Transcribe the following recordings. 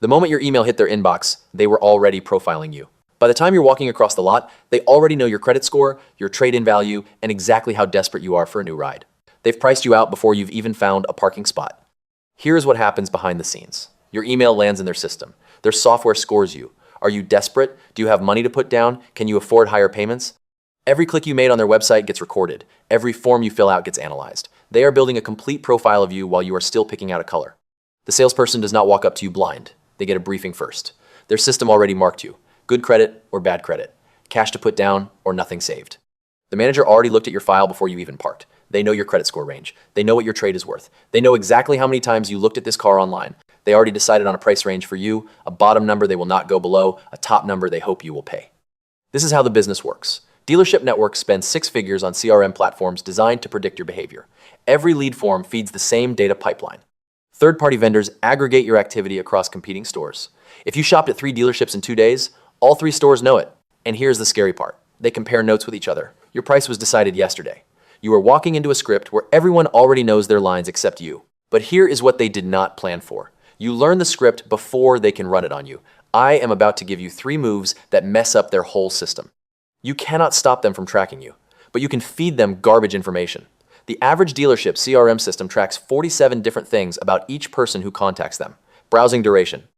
The moment your email hit their inbox, they were already profiling you. By the time you're walking across the lot, they already know your credit score, your trade-in value, and exactly how desperate you are for a new ride. They've priced you out before you've even found a parking spot. Here's what happens behind the scenes. Your email lands in their system. Their software scores you. Are you desperate? Do you have money to put down? Can you afford higher payments? Every click you made on their website gets recorded. Every form you fill out gets analyzed. They are building a complete profile of you while you are still picking out a color. The salesperson does not walk up to you blind. They get a briefing first. Their system already marked you. Good credit or bad credit. Cash to put down or nothing saved. The manager already looked at your file before you even parked. They know your credit score range. They know what your trade is worth. They know exactly how many times you looked at this car online. They already decided on a price range for you, a bottom number they will not go below, a top number they hope you will pay. This is how the business works. Dealership networks spend 6 figures on CRM platforms designed to predict your behavior. Every lead form feeds the same data pipeline. Third-party vendors aggregate your activity across competing stores. If you shopped at 3 dealerships in 2 days, all 3 stores know it. And here's the scary part. They compare notes with each other. Your price was decided yesterday. You are walking into a script where everyone already knows their lines except you. But here is what they did not plan for. You learn the script before they can run it on you. I am about to give you 3 moves that mess up their whole system. You cannot stop them from tracking you, but you can feed them garbage information. The average dealership CRM system tracks 47 different things about each person who contacts them. Browsing duration,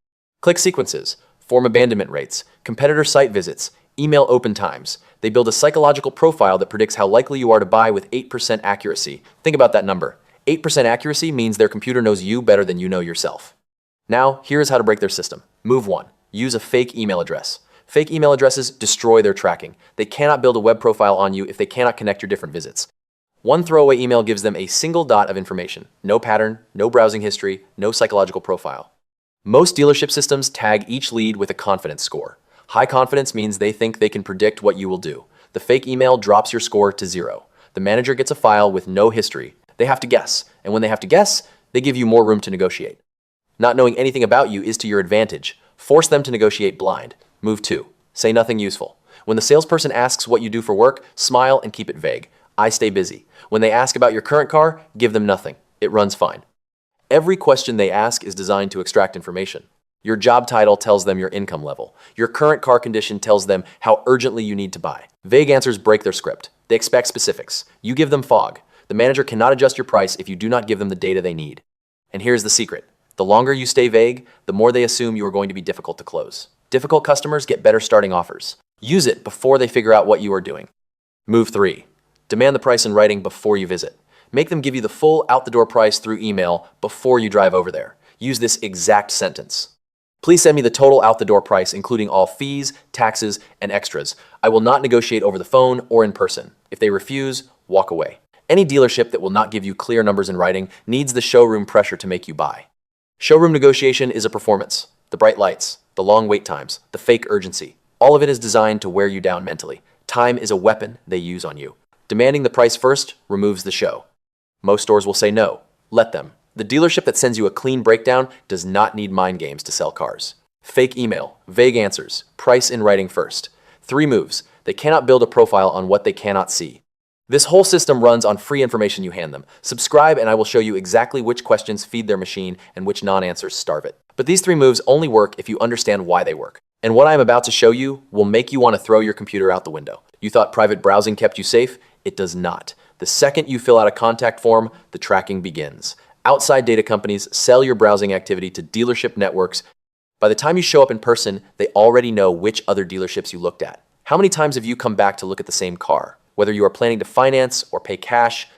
click sequences, form abandonment rates, competitor site visits, email open times. They build a psychological profile that predicts how likely you are to buy with 8% accuracy. Think about that number. 8% accuracy means their computer knows you better than you know yourself. Now, here's how to break their system. Move 1. Use a fake email address. Fake email addresses destroy their tracking. They cannot build a web profile on you if they cannot connect your different visits. One throwaway email gives them a single dot of information. No pattern, no browsing history, no psychological profile. Most dealership systems tag each lead with a confidence score. High confidence means they think they can predict what you will do. The fake email drops your score to 0. The manager gets a file with no history. They have to guess, and when they have to guess, they give you more room to negotiate. Not knowing anything about you is to your advantage. Force them to negotiate blind. Move 2. Say nothing useful. When the salesperson asks what you do for work, smile and keep it vague. I stay busy. When they ask about your current car, give them nothing. It runs fine. Every question they ask is designed to extract information. Your job title tells them your income level. Your current car condition tells them how urgently you need to buy. Vague answers break their script. They expect specifics. You give them fog. The manager cannot adjust your price if you do not give them the data they need. And here's the secret. The longer you stay vague, the more they assume you are going to be difficult to close. Difficult customers get better starting offers. Use it before they figure out what you are doing. Move 3. Demand the price in writing before you visit. Make them give you the full out-the-door price through email before you drive over there. Use this exact sentence. Please send me the total out-the-door price, including all fees, taxes, and extras. I will not negotiate over the phone or in person. If they refuse, walk away. Any dealership that will not give you clear numbers in writing needs the showroom pressure to make you buy. Showroom negotiation is a performance. The bright lights, the long wait times, the fake urgency. All of it is designed to wear you down mentally. Time is a weapon they use on you. Demanding the price first removes the show. Most stores will say no. Let them. The dealership that sends you a clean breakdown does not need mind games to sell cars. Fake email, vague answers, price in writing first. 3 moves. They cannot build a profile on what they cannot see. This whole system runs on free information you hand them. Subscribe and I will show you exactly which questions feed their machine and which non-answers starve it. But these 3 moves only work if you understand why they work. And what I am about to show you will make you want to throw your computer out the window. You thought private browsing kept you safe? It does not. The second you fill out a contact form, the tracking begins. Outside data companies sell your browsing activity to dealership networks. By the time you show up in person, they already know which other dealerships you looked at. How many times have you come back to look at the same car? Whether you are planning to finance or pay cash,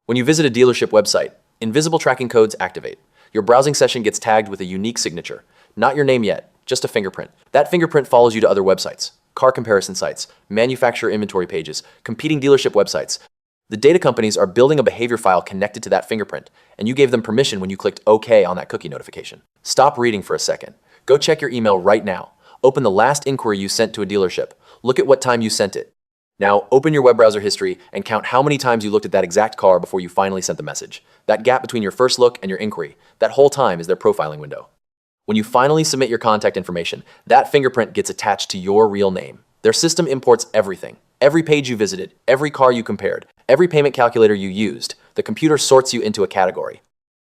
when you visit a dealership website, invisible tracking codes activate. Your browsing session gets tagged with a unique signature. Not your name yet, just a fingerprint. That fingerprint follows you to other websites, car comparison sites, manufacturer inventory pages, competing dealership websites. The data companies are building a behavior file connected to that fingerprint, and you gave them permission when you clicked OK on that cookie notification. Stop reading for a second. Go check your email right now. Open the last inquiry you sent to a dealership. Look at what time you sent it. Now, open your web browser history and count how many times you looked at that exact car before you finally sent the message. That gap between your first look and your inquiry, that whole time is their profiling window. When you finally submit your contact information, that fingerprint gets attached to your real name. Their system imports everything. Every page you visited, every car you compared, every payment calculator you used. The computer sorts you into a category.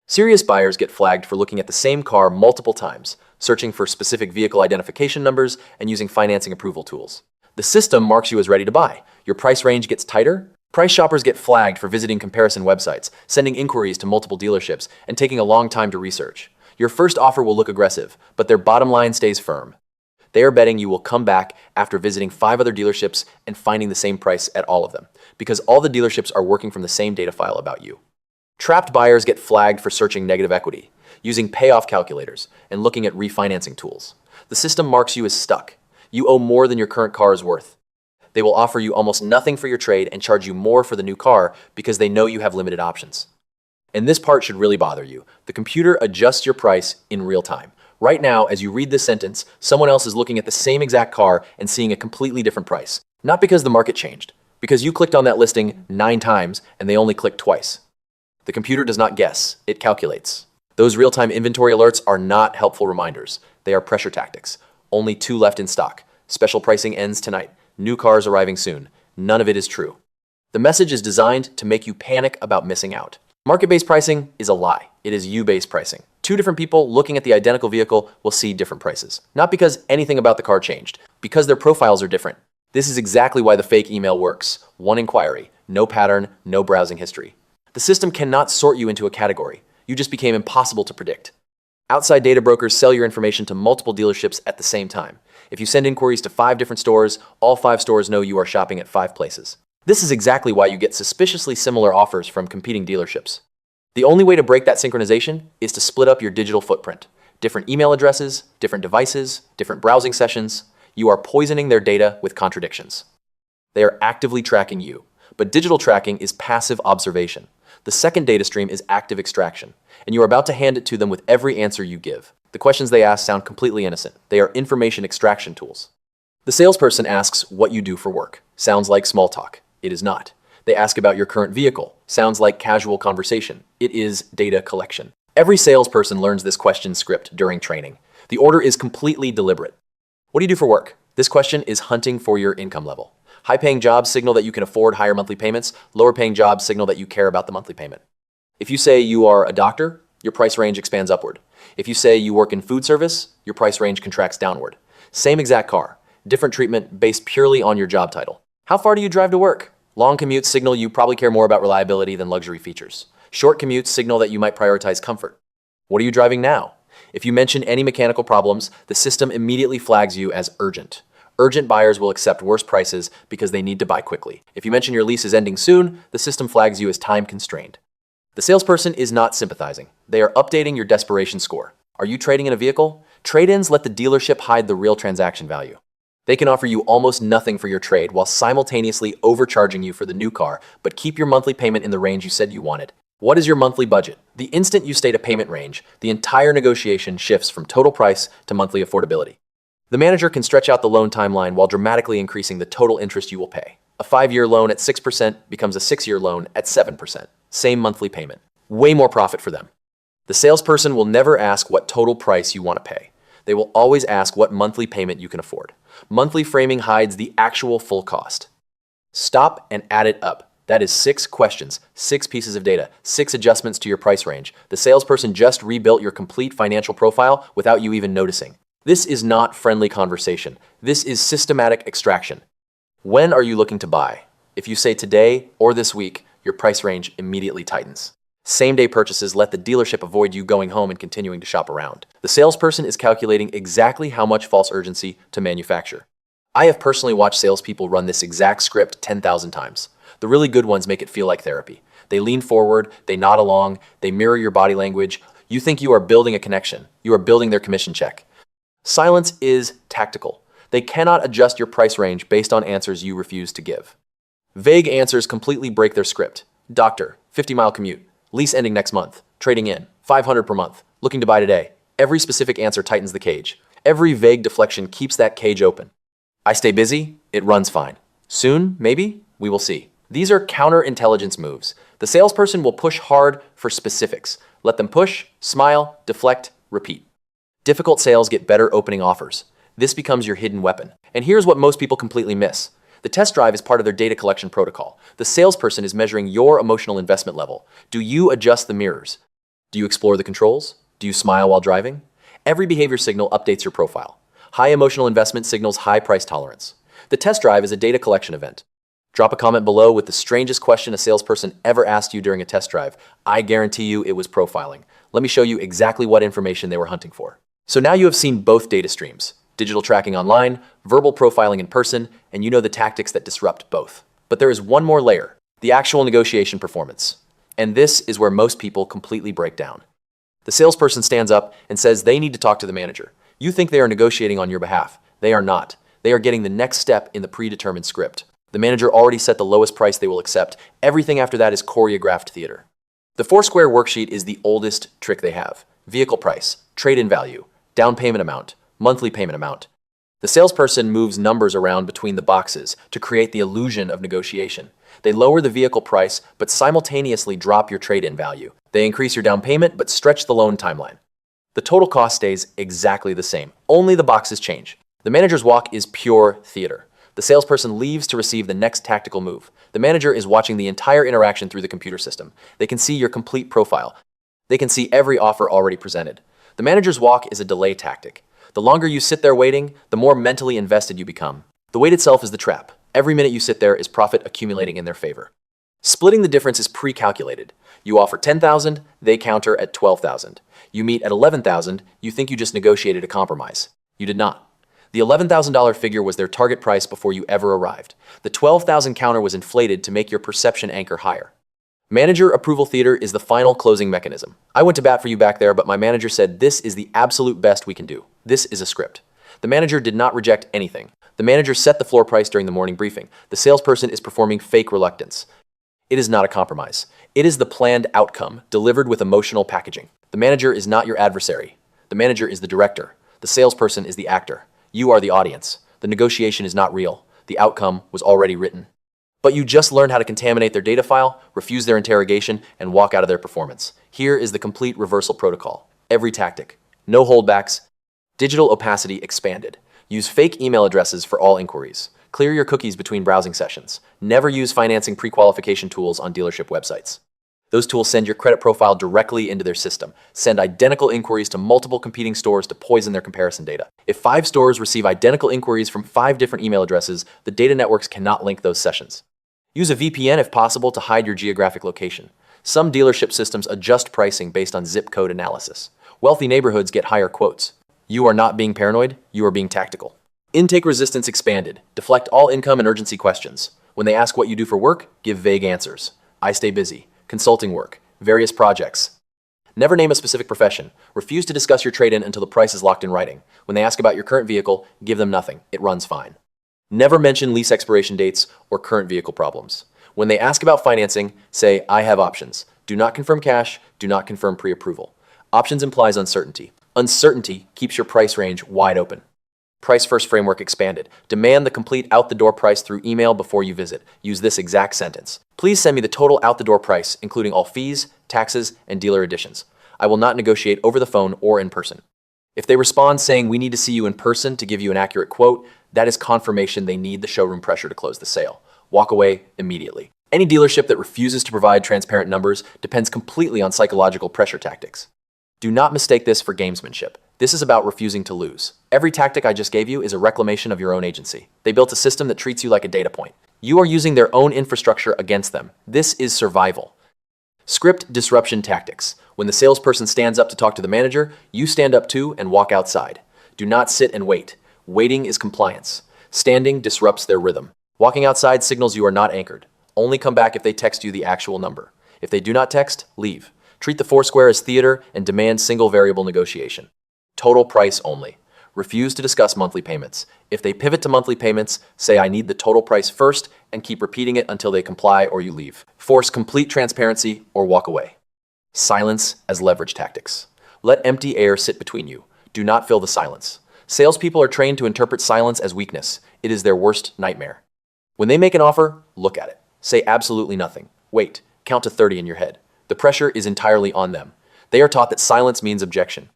Serious buyers get flagged for looking at the same car multiple times, searching for specific vehicle identification numbers, and using financing approval tools. The system marks you as ready to buy. Your price range gets tighter. Price shoppers get flagged for visiting comparison websites, sending inquiries to multiple dealerships, and taking a long time to research. Your first offer will look aggressive, but their bottom line stays firm. They are betting you will come back after visiting 5 other dealerships and finding the same price at all of them, because all the dealerships are working from the same data file about you. Trapped buyers get flagged for searching negative equity, using payoff calculators, and looking at refinancing tools. The system marks you as stuck. You owe more than your current car is worth. They will offer you almost nothing for your trade and charge you more for the new car because they know you have limited options. And this part should really bother you. The computer adjusts your price in real time. Right now, as you read this sentence, someone else is looking at the same exact car and seeing a completely different price. Not because the market changed, because you clicked on that listing 9 times and they only clicked twice. The computer does not guess, it calculates. Those real-time inventory alerts are not helpful reminders. They are pressure tactics. Only 2 left in stock. Special pricing ends tonight. New cars arriving soon. None of it is true. The message is designed to make you panic about missing out. Market-based pricing is a lie. It is you-based pricing. 2 different people looking at the identical vehicle will see different prices. Not because anything about the car changed, because their profiles are different. This is exactly why the fake email works. 1 inquiry, no pattern, no browsing history. The system cannot sort you into a category. You just became impossible to predict. Outside data brokers sell your information to multiple dealerships at the same time. If you send inquiries to 5 different stores, all 5 stores know you are shopping at 5 places. This is exactly why you get suspiciously similar offers from competing dealerships. The only way to break that synchronization is to split up your digital footprint. Different email addresses, different devices, different browsing sessions. You are poisoning their data with contradictions. They are actively tracking you, but digital tracking is passive observation. The second data stream is active extraction, and you are about to hand it to them with every answer you give. The questions they ask sound completely innocent. They are information extraction tools. The salesperson asks what you do for work. Sounds like small talk. It is not. They ask about your current vehicle. Sounds like casual conversation. It is data collection. Every salesperson learns this question script during training. The order is completely deliberate. What do you do for work? This question is hunting for your income level. High-paying jobs signal that you can afford higher monthly payments. Lower-paying jobs signal that you care about the monthly payment. If you say you are a doctor, your price range expands upward. If you say you work in food service, your price range contracts downward. Same exact car, different treatment based purely on your job title. How far do you drive to work? Long commutes signal you probably care more about reliability than luxury features. Short commutes signal that you might prioritize comfort. What are you driving now? If you mention any mechanical problems, the system immediately flags you as urgent. Urgent buyers will accept worse prices because they need to buy quickly. If you mention your lease is ending soon, the system flags you as time constrained. The salesperson is not sympathizing. They are updating your desperation score. Are you trading in a vehicle? Trade-ins let the dealership hide the real transaction value. They can offer you almost nothing for your trade while simultaneously overcharging you for the new car, but keep your monthly payment in the range you said you wanted. What is your monthly budget? The instant you state a payment range, the entire negotiation shifts from total price to monthly affordability. The manager can stretch out the loan timeline while dramatically increasing the total interest you will pay. A 5-year loan at 6% becomes a 6-year loan at 7%. Same monthly payment. Way more profit for them. The salesperson will never ask what total price you want to pay. They will always ask what monthly payment you can afford. Monthly framing hides the actual full cost. Stop and add it up. That is 6 questions, 6 pieces of data, 6 adjustments to your price range. The salesperson just rebuilt your complete financial profile without you even noticing. This is not friendly conversation. This is systematic extraction. When are you looking to buy? If you say today or this week, your price range immediately tightens. Same-day purchases let the dealership avoid you going home and continuing to shop around. The salesperson is calculating exactly how much false urgency to manufacture. I have personally watched salespeople run this exact script 10,000 times. The really good ones make it feel like therapy. They lean forward, they nod along, they mirror your body language. You think you are building a connection. You are building their commission check. Silence is tactical. They cannot adjust your price range based on answers you refuse to give. Vague answers completely break their script. Doctor, 50-mile commute. Lease ending next month. Trading in. $500 per month. Looking to buy today. Every specific answer tightens the cage. Every vague deflection keeps that cage open. I stay busy. It runs fine. Soon, maybe? We will see. These are counterintelligence moves. The salesperson will push hard for specifics. Let them push, smile, deflect, repeat. Difficult sales get better opening offers. This becomes your hidden weapon. And here's what most people completely miss. The test drive is part of their data collection protocol. The salesperson is measuring your emotional investment level. Do you adjust the mirrors? Do you explore the controls? Do you smile while driving? Every behavior signal updates your profile. High emotional investment signals high price tolerance. The test drive is a data collection event. Drop a comment below with the strangest question a salesperson ever asked you during a test drive. I guarantee you it was profiling. Let me show you exactly what information they were hunting for. So now you have seen both data streams, digital tracking online, verbal profiling in person, and you know the tactics that disrupt both. But there is one more layer, the actual negotiation performance. And this is where most people completely break down. The salesperson stands up and says they need to talk to the manager. You think they are negotiating on your behalf. They are not. They are getting the next step in the predetermined script. The manager already set the lowest price they will accept. Everything after that is choreographed theater. The Foursquare worksheet is the oldest trick they have. Vehicle price, trade-in value, down payment amount, monthly payment amount. The salesperson moves numbers around between the boxes to create the illusion of negotiation. They lower the vehicle price, but simultaneously drop your trade-in value. They increase your down payment, but stretch the loan timeline. The total cost stays exactly the same. Only the boxes change. The manager's walk is pure theater. The salesperson leaves to receive the next tactical move. The manager is watching the entire interaction through the computer system. They can see your complete profile. They can see every offer already presented. The manager's walk is a delay tactic. The longer you sit there waiting, the more mentally invested you become. The wait itself is the trap. Every minute you sit there is profit accumulating in their favor. Splitting the difference is pre-calculated. You offer $10,000, they counter at $12,000. You meet at $11,000, you think you just negotiated a compromise. You did not. The $11,000 figure was their target price before you ever arrived. The $12,000 counter was inflated to make your perception anchor higher. Manager approval theater is the final closing mechanism. I went to bat for you back there, but my manager said this is the absolute best we can do. This is a script. The manager did not reject anything. The manager set the floor price during the morning briefing. The salesperson is performing fake reluctance. It is not a compromise. It is the planned outcome, delivered with emotional packaging. The manager is not your adversary. The manager is the director. The salesperson is the actor. You are the audience. The negotiation is not real. The outcome was already written. But you just learned how to contaminate their data file, refuse their interrogation, and walk out of their performance. Here is the complete reversal protocol. Every tactic. No holdbacks. Digital opacity expanded. Use fake email addresses for all inquiries. Clear your cookies between browsing sessions. Never use financing pre-qualification tools on dealership websites. Those tools send your credit profile directly into their system. Send identical inquiries to multiple competing stores to poison their comparison data. If 5 stores receive identical inquiries from 5 different email addresses, the data networks cannot link those sessions. Use a VPN if possible to hide your geographic location. Some dealership systems adjust pricing based on zip code analysis. Wealthy neighborhoods get higher quotes. You are not being paranoid, you are being tactical. Intake resistance expanded. Deflect all income and urgency questions. When they ask what you do for work, give vague answers. I stay busy. Consulting work, various projects. Never name a specific profession. Refuse to discuss your trade-in until the price is locked in writing. When they ask about your current vehicle, give them nothing. It runs fine. Never mention lease expiration dates or current vehicle problems. When they ask about financing, say, I have options. Do not confirm cash, do not confirm pre-approval. Options implies uncertainty. Uncertainty keeps your price range wide open. Price first framework expanded. Demand the complete out-the-door price through email before you visit. Use this exact sentence. Please send me the total out-the-door price, including all fees, taxes, and dealer additions. I will not negotiate over the phone or in person. If they respond saying we need to see you in person to give you an accurate quote, that is confirmation they need the showroom pressure to close the sale. Walk away immediately. Any dealership that refuses to provide transparent numbers depends completely on psychological pressure tactics. Do not mistake this for gamesmanship. This is about refusing to lose. Every tactic I just gave you is a reclamation of your own agency. They built a system that treats you like a data point. You are using their own infrastructure against them. This is survival. Script disruption tactics. When the salesperson stands up to talk to the manager, you stand up too and walk outside. Do not sit and wait. Waiting is compliance. Standing disrupts their rhythm. Walking outside signals you are not anchored. Only come back if they text you the actual number. If they do not text, leave. Treat the Foursquare as theater and demand single variable negotiation. Total price only. Refuse to discuss monthly payments. If they pivot to monthly payments, say I need the total price first and keep repeating it until they comply or you leave. Force complete transparency or walk away. Silence as leverage tactics. Let empty air sit between you. Do not fill the silence. Salespeople are trained to interpret silence as weakness. It is their worst nightmare. When they make an offer, look at it. Say absolutely nothing. Wait. Count to 30 in your head. The pressure is entirely on them. They are taught that silence means objection.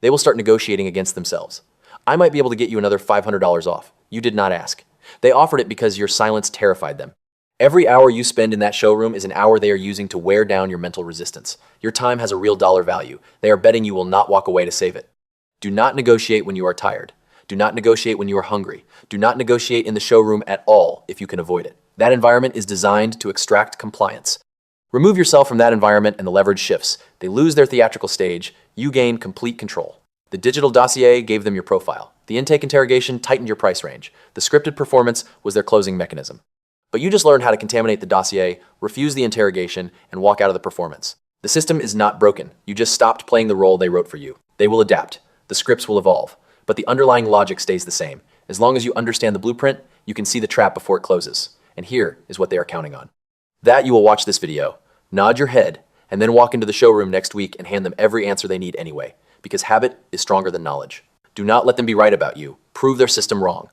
They will start negotiating against themselves. I might be able to get you another $500 off. You did not ask. They offered it because your silence terrified them. Every hour you spend in that showroom is an hour they are using to wear down your mental resistance. Your time has a real dollar value. They are betting you will not walk away to save it. Do not negotiate when you are tired. Do not negotiate when you are hungry. Do not negotiate in the showroom at all if you can avoid it. That environment is designed to extract compliance. Remove yourself from that environment and the leverage shifts. They lose their theatrical stage. You gain complete control. The digital dossier gave them your profile. The intake interrogation tightened your price range. The scripted performance was their closing mechanism. But you just learned how to contaminate the dossier, refuse the interrogation, and walk out of the performance. The system is not broken. You just stopped playing the role they wrote for you. They will adapt. The scripts will evolve. But the underlying logic stays the same. As long as you understand the blueprint, you can see the trap before it closes. And here is what they are counting on. That you will watch this video, nod your head, and then walk into the showroom next week and hand them every answer they need anyway. Because habit is stronger than knowledge. Do not let them be right about you. Prove their system wrong.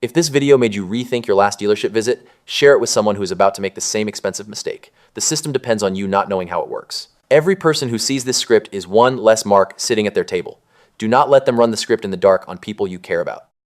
If this video made you rethink your last dealership visit, share it with someone who is about to make the same expensive mistake. The system depends on you not knowing how it works. Every person who sees this script is one less mark sitting at their table. Do not let them run the script in the dark on people you care about.